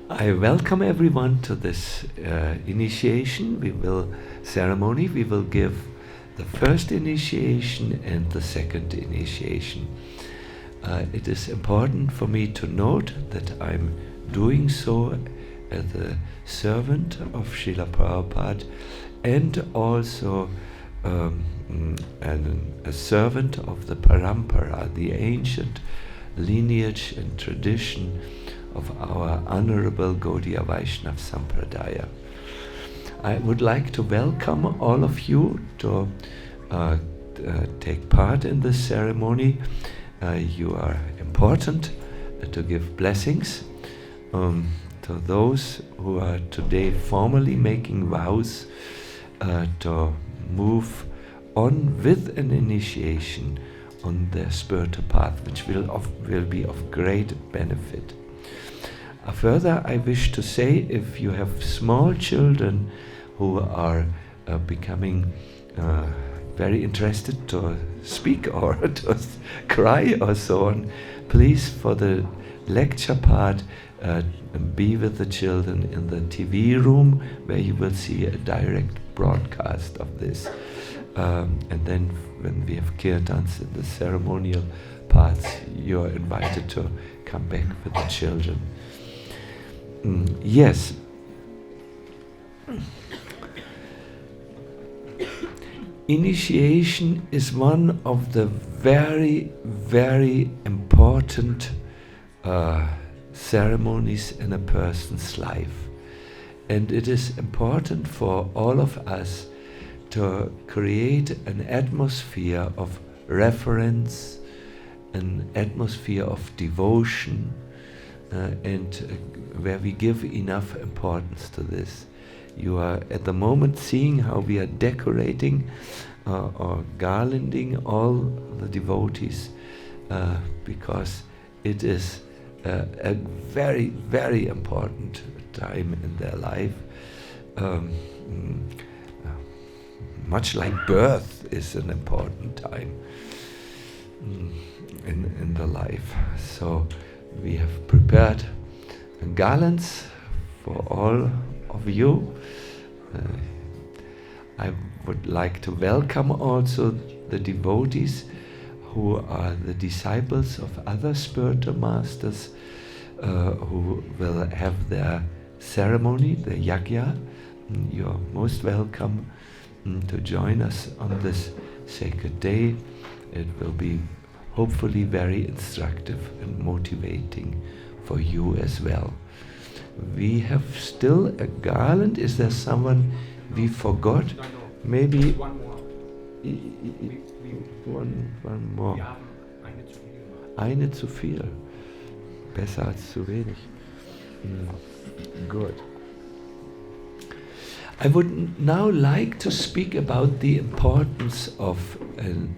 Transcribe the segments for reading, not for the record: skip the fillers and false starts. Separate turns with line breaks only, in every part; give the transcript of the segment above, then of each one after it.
I welcome everyone to this initiation. Ceremony. We will give the first initiation and the second initiation. It is important for me to note that I'm doing so as a servant of Srila Prabhupada and also a servant of the Parampara, the ancient lineage and tradition of our Honorable Gaudiya Vaishnava Sampradaya. I would like to welcome all of you to take part in this ceremony. You are important to give blessings to those who are today formally making vows to move on with an initiation on their spiritual path, which will be of great benefit. Further, I wish to say, if you have small children who are becoming very interested to speak or to cry or so on, please, for the lecture part, be with the children in the TV room where you will see a direct broadcast of this. And then when we have kirtans in the ceremonial parts, you're invited to come back with the children. Yes. Initiation is one of the very, very important ceremonies in a person's life. And it is important for all of us to create an atmosphere of reverence, an atmosphere of devotion, and where we give enough importance to this. You are at the moment seeing how we are decorating or garlanding all the devotees because it is a very, very important time in their life. Much like birth is an important time in the life. So we have prepared garlands for all of you. I would like to welcome also the devotees who are the disciples of other spiritual masters who will have their ceremony, the yajna. You're most welcome to join us on this sacred day. It will be hopefully very instructive and motivating for you as well. We have still a garland. Is there someone we forgot?
No.
Maybe
one more.
One more.
Wir haben eine zu viel.
Eine zu viel. Besser als zu wenig. Good. I would now like to speak about the importance of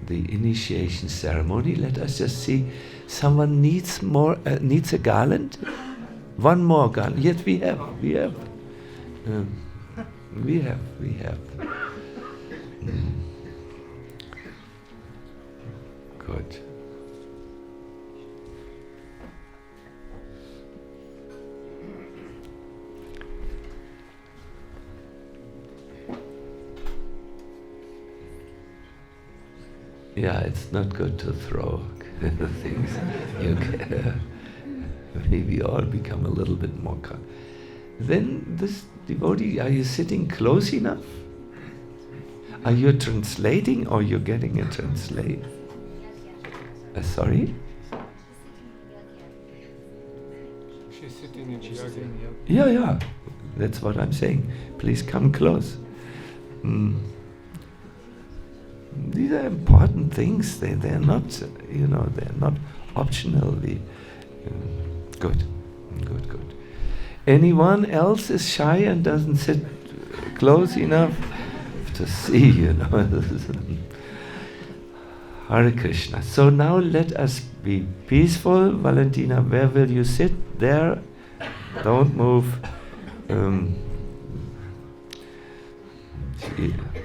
the initiation ceremony. Let us just see. Someone needs a garland. One more garland. Yes, we have. Good. Yeah, it's not good to throw things. You can, maybe all become a little bit more calm. Then this devotee, are you sitting close enough? Are you translating or you're getting a translate? Sorry?
She's sitting in yoga.
Yeah, that's what I'm saying. Please come close. These are important things. They're not, they're not optional. Good. Anyone else is shy and doesn't sit close enough to see, Hare Krishna. So now let us be peaceful. Valentina, where will you sit? There. Don't move.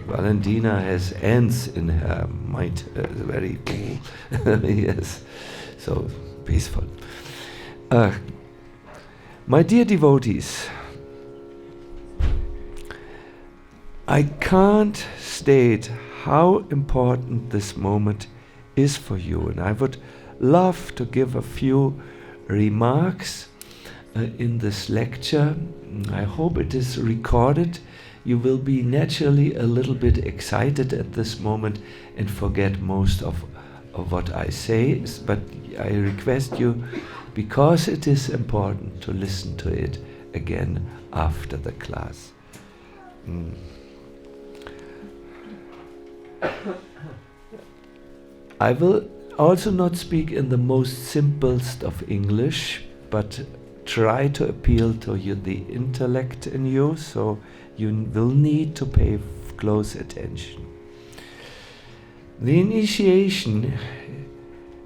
Valentina has ants in her mind, very yes, so peaceful. My dear devotees, I can't state how important this moment is for you, and I would love to give a few remarks in this lecture. I hope it is recorded. You will be naturally a little bit excited at this moment and forget most of what I say, but I request you, because it is important, to listen to it again after the class. I will also not speak in the most simplest of English, but try to appeal to you, the intellect in you, so you will need to pay close attention. The initiation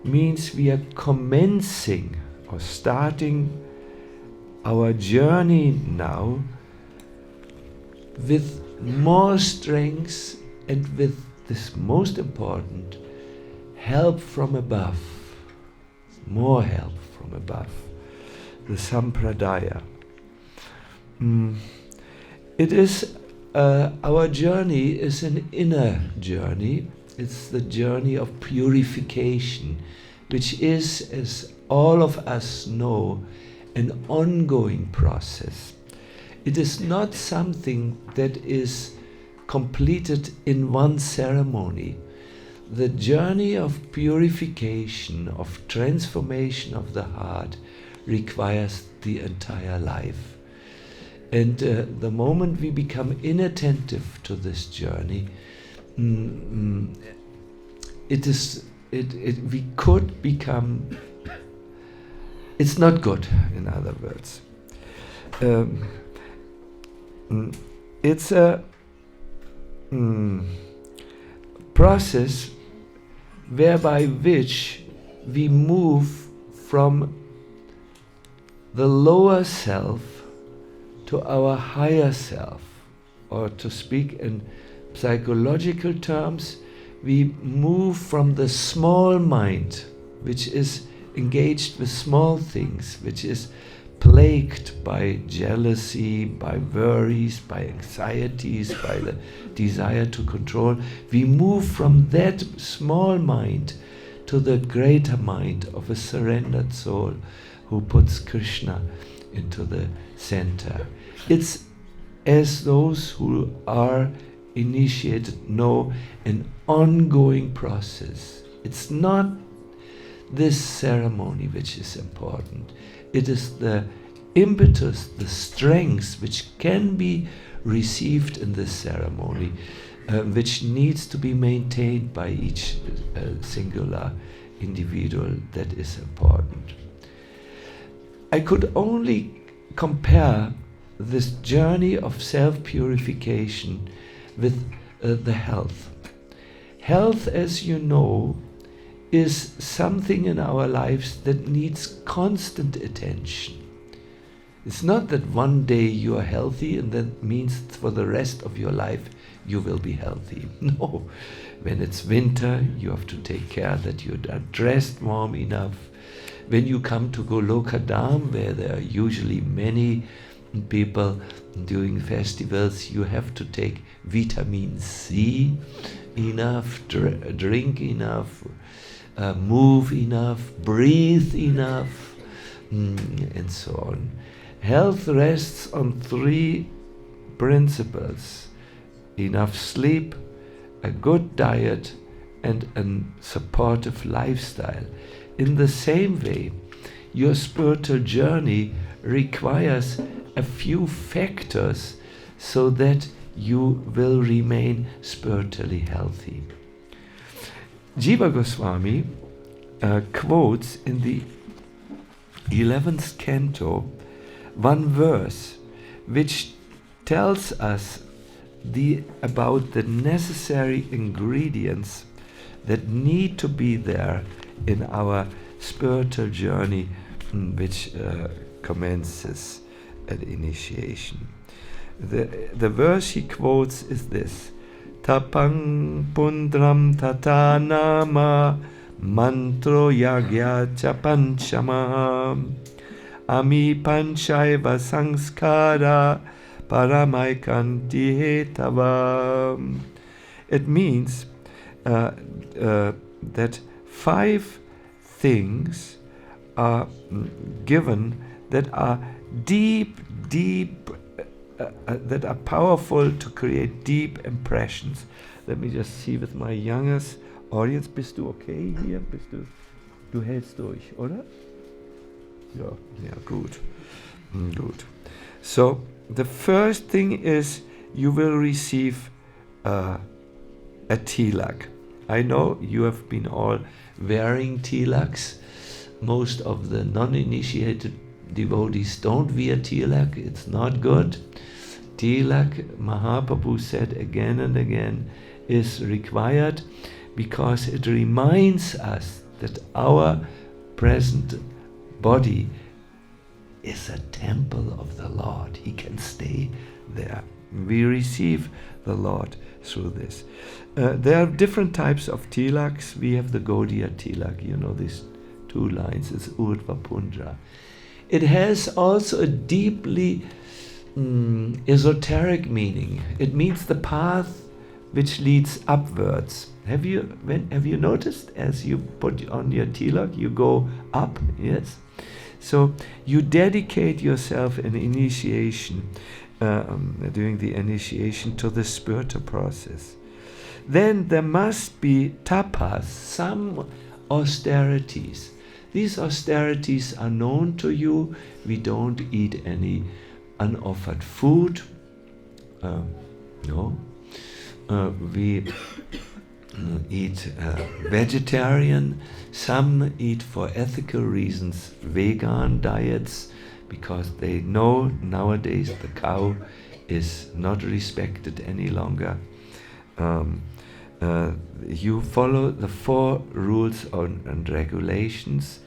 means we are commencing or starting our journey now with more strength and with this most important, help from above, more help from above, the sampradaya. It is, our journey is an inner journey. It's the journey of purification, which is, as all of us know, an ongoing process. It is not something that is completed in one ceremony. The journey of purification, of transformation of the heart, requires the entire life. And the moment we become inattentive to this journey, we could become, it's not good, in other words. It's a process whereby which we move from the lower self to our higher self, or to speak in psychological terms, we move from the small mind, which is engaged with small things, which is plagued by jealousy, by worries, by anxieties, by the desire to control. We move from that small mind to the greater mind of a surrendered soul who puts Krishna into the center. It's, as those who are initiated know, an ongoing process. It's not this ceremony which is important. It is the impetus, the strength which can be received in this ceremony, which needs to be maintained by each singular individual, that is important. I could only compare this journey of self-purification with the health. Health, as you know, is something in our lives that needs constant attention. It's not that one day you are healthy and that means for the rest of your life you will be healthy. No. When it's winter, you have to take care that you are dressed warm enough. When you come to Goloka Dham, where there are usually many people doing festivals, you have to take vitamin C enough, drink enough, move enough, breathe enough, and so on. Health rests on three principles: enough sleep, a good diet, and a supportive lifestyle. In the same way, your spiritual journey requires a few factors so that you will remain spiritually healthy. Jiva Goswami quotes in the 11th canto one verse which tells us about the necessary ingredients that need to be there in our spiritual journey, which commences at initiation. The verse he quotes is this: Tapang pundram tatanama mantro yagya chapanchama ami panchaiva sanskara paramaikanti hetava. It means that 5 things are given that are deep, that are powerful to create deep impressions. Let me just see with my youngest audience. Bist du okay hier? Du hältst durch, oder? Ja, gut. Good. So, the first thing is you will receive a tilak. I know you have been all wearing tilaks. Most of the non-initiated devotees don't wear tilak. It's not good. Tilak, Mahaprabhu said again and again, is required because it reminds us that our present body is a temple of the Lord. He can stay there. We receive the Lord through this. There are different types of tilaks. We have the Gaudiya tilak, you know, these 2 lines. It's Urdhva Puja. It has also a deeply esoteric meaning. It means the path which leads upwards. Have you noticed as you put on your tilak, you go up? Yes. So you dedicate yourself in initiation, during the initiation to the spiritual process. Then there must be tapas, some austerities. These austerities are known to you. We don't eat any unoffered food. No. We eat vegetarian. Some eat for ethical reasons vegan diets because they know nowadays the cow is not respected any longer. You follow the 4 rules and regulations,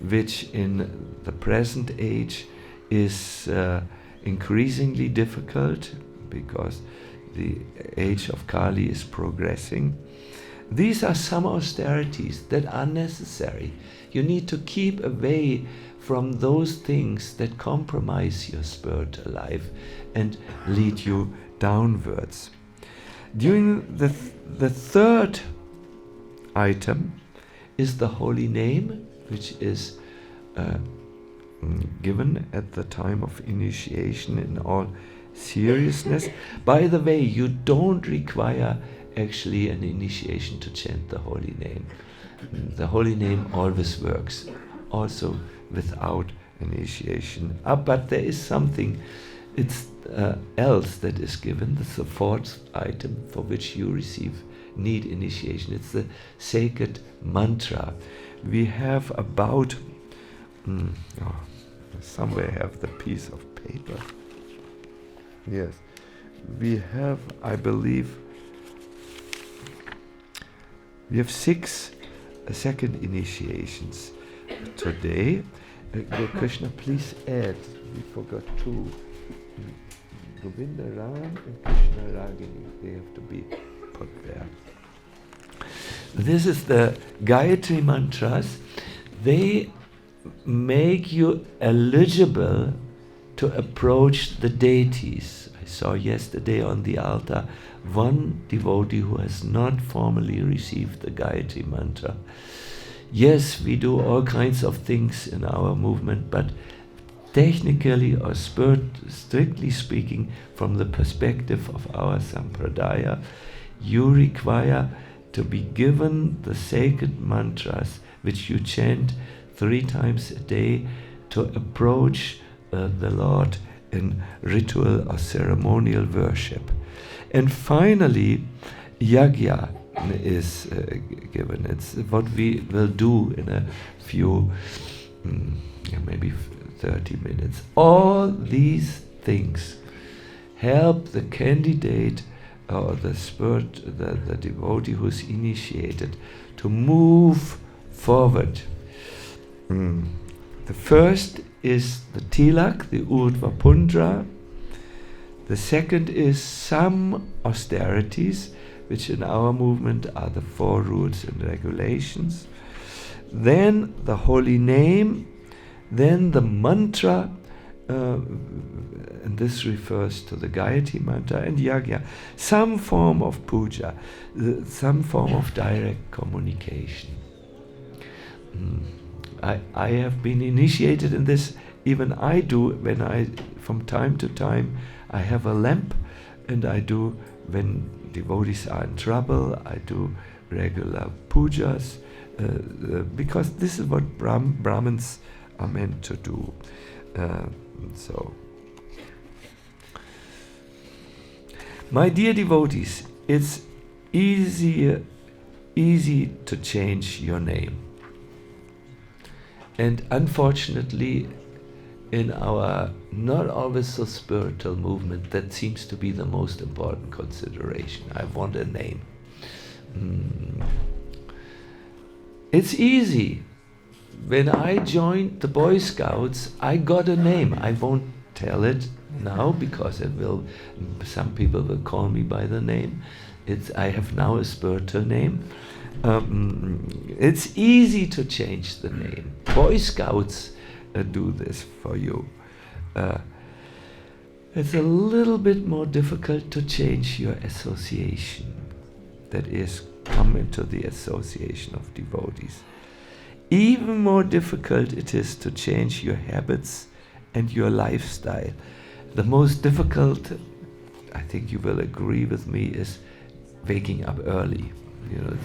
which in the present age is increasingly difficult because the age of Kali is progressing. These are some austerities that are necessary. You need to keep away from those things that compromise your spiritual life and lead you downwards. During the 3rd item is the holy name, which is given at the time of initiation in all seriousness. By the way, you don't require actually an initiation to chant the holy name. The holy name always works, also without initiation. But there is something else that is given. That's the 4th item for which you need initiation. It's the sacred mantra. We have about somewhere I have the piece of paper. Yes, we have, I believe, we have 6 second initiations today. Krishna, please add. We forgot 2. Govinda Ram and Krishna Ragini. They have to be put there. This is the Gayatri mantras. They make you eligible to approach the deities. I saw yesterday on the altar one devotee who has not formally received the Gayatri mantra. Yes, we do all kinds of things in our movement, but technically or strictly speaking, from the perspective of our sampradaya, you require to be given the sacred mantras which you chant 3 times a day to approach the Lord in ritual or ceremonial worship. And finally, yajna is given. It's what we will do in a few, maybe 30 minutes. All these things help the candidate or the spirit, the devotee who's initiated, to move forward. The first is the tilak, the urdhva puja. The second is some austerities, which in our movement are the 4 rules and regulations. Then the holy name. Then the mantra, and this refers to the Gayatri mantra and yagya, some form of puja, some form of direct communication. I have been initiated in this, even I do, when from time to time, I have a lamp, and I do, when devotees are in trouble, I do regular pujas, because this is what Brahmins are meant to do. My dear devotees, it's easy to change your name. And unfortunately, in our not always so spiritual movement, that seems to be the most important consideration. I want a name. It's easy. When I joined the Boy Scouts, I got a name. I won't tell it now because some people will call me by the name. I have now a spiritual name. It's easy to change the name. Boy Scouts do this for you. It's a little bit more difficult to change your association. That is, come into the association of devotees. Even more difficult it is to change your habits and your lifestyle. The most difficult, I think you will agree with me, is waking up early. You know,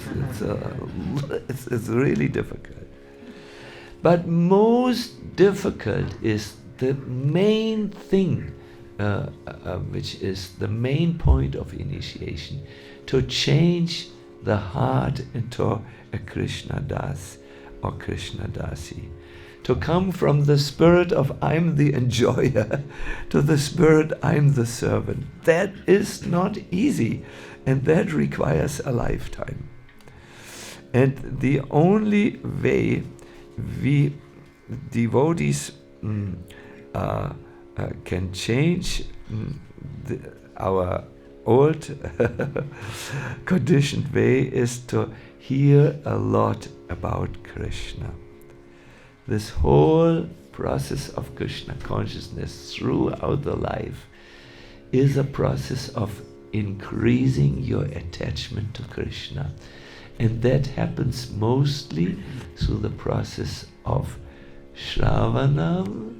it's really difficult. But most difficult is the main thing, which is the main point of initiation, to change the heart into a Krishna Das or Krishna Dasi. To come from the spirit of I'm the enjoyer to the spirit I'm the servant. That is not easy, and that requires a lifetime. And the only way we devotees can change our old conditioned way is to hear a lot about Krishna. This whole process of Krishna consciousness throughout the life is a process of increasing your attachment to Krishna. And that happens mostly through the process of Shravanam,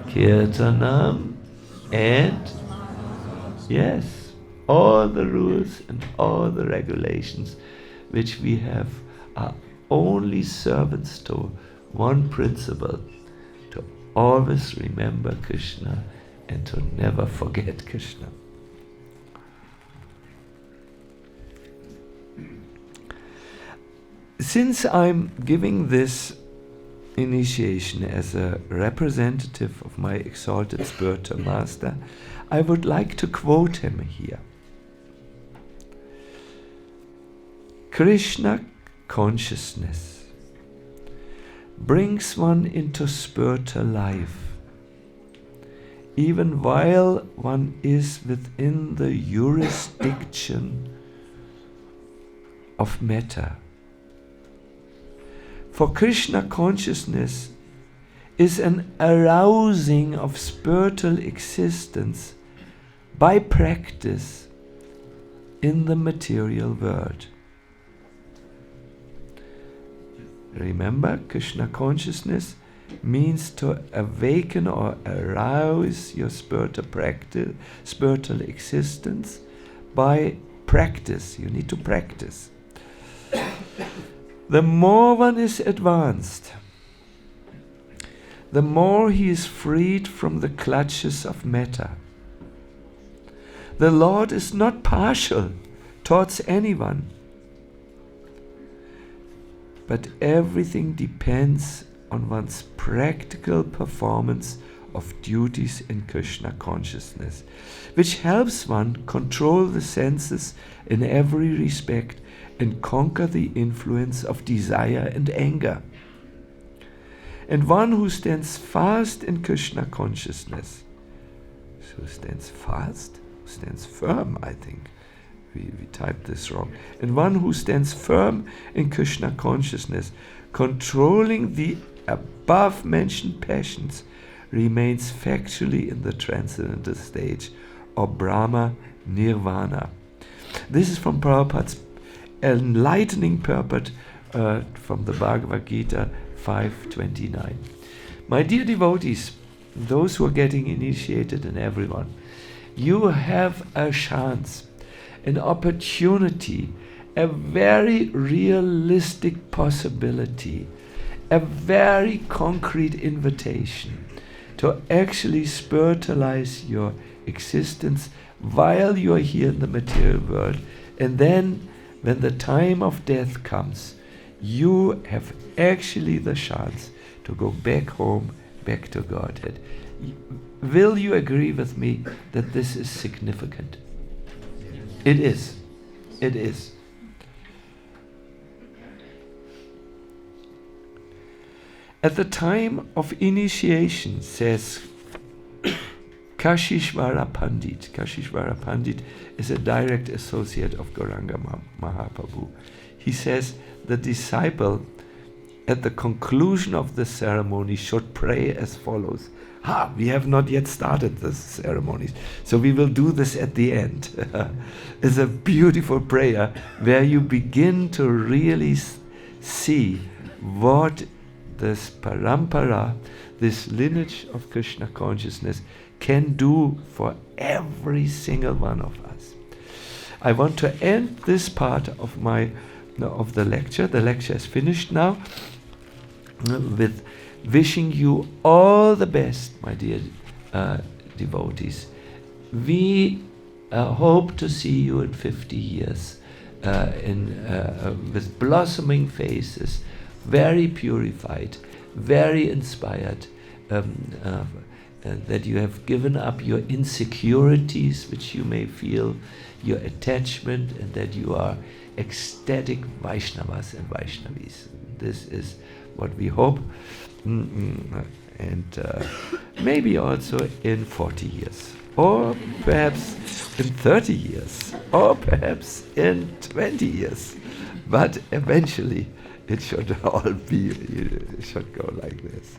Kirtanam, and yes, all the rules and all the regulations which we have are only servants to one principle: to always remember Krishna and to never forget Krishna. Since I'm giving this initiation as a representative of my exalted spiritual master, I would like to quote him here. Krishna consciousness brings one into spiritual life, even while one is within the jurisdiction of matter. For Krishna consciousness is an arousing of spiritual existence by practice in the material world. Remember, Krishna consciousness means to awaken or arouse your spiritual existence by practice. You need to practice. The more one is advanced, the more he is freed from the clutches of matter. The Lord is not partial towards anyone, but everything depends on one's practical performance of duties in Krishna consciousness, which helps one control the senses in every respect and conquer the influence of desire and anger. And one who stands fast in Krishna consciousness, who stands fast, stands firm, I think. We typed this wrong. And one who stands firm in Krishna consciousness, controlling the above mentioned passions remains factually in the transcendental stage, or Brahma Nirvana. This is from Prabhupada's enlightening purport from the Bhagavad Gita 5:29. My dear devotees, those who are getting initiated and everyone, you have a chance, an opportunity, a very realistic possibility, a very concrete invitation to actually spiritualize your existence while you are here in the material world. And then when the time of death comes, you have actually the chance to go back home, back to Godhead. Will you agree with me that this is significant? It is. It is. At the time of initiation, says Kashishvara Pandit. Kashishvara Pandit is a direct associate of Gauranga Mahaprabhu. He says the disciple at the conclusion of the ceremony should pray as follows. We have not yet started the ceremonies, so we will do this at the end. It's a beautiful prayer where you begin to really see what this parampara, this lineage of Krishna consciousness, can do for every single one of us. I want to end this part of the lecture. The lecture is finished now, with wishing you all the best, my dear devotees. We hope to see you in 50 years with blossoming faces, very purified, very inspired, that you have given up your insecurities which you may feel, your attachment, and that you are ecstatic Vaishnavas and Vaishnavis. This is what we hope. And maybe also in 40 years, or perhaps in 30 years, or perhaps in 20 years. But eventually it should all be, it should go like this.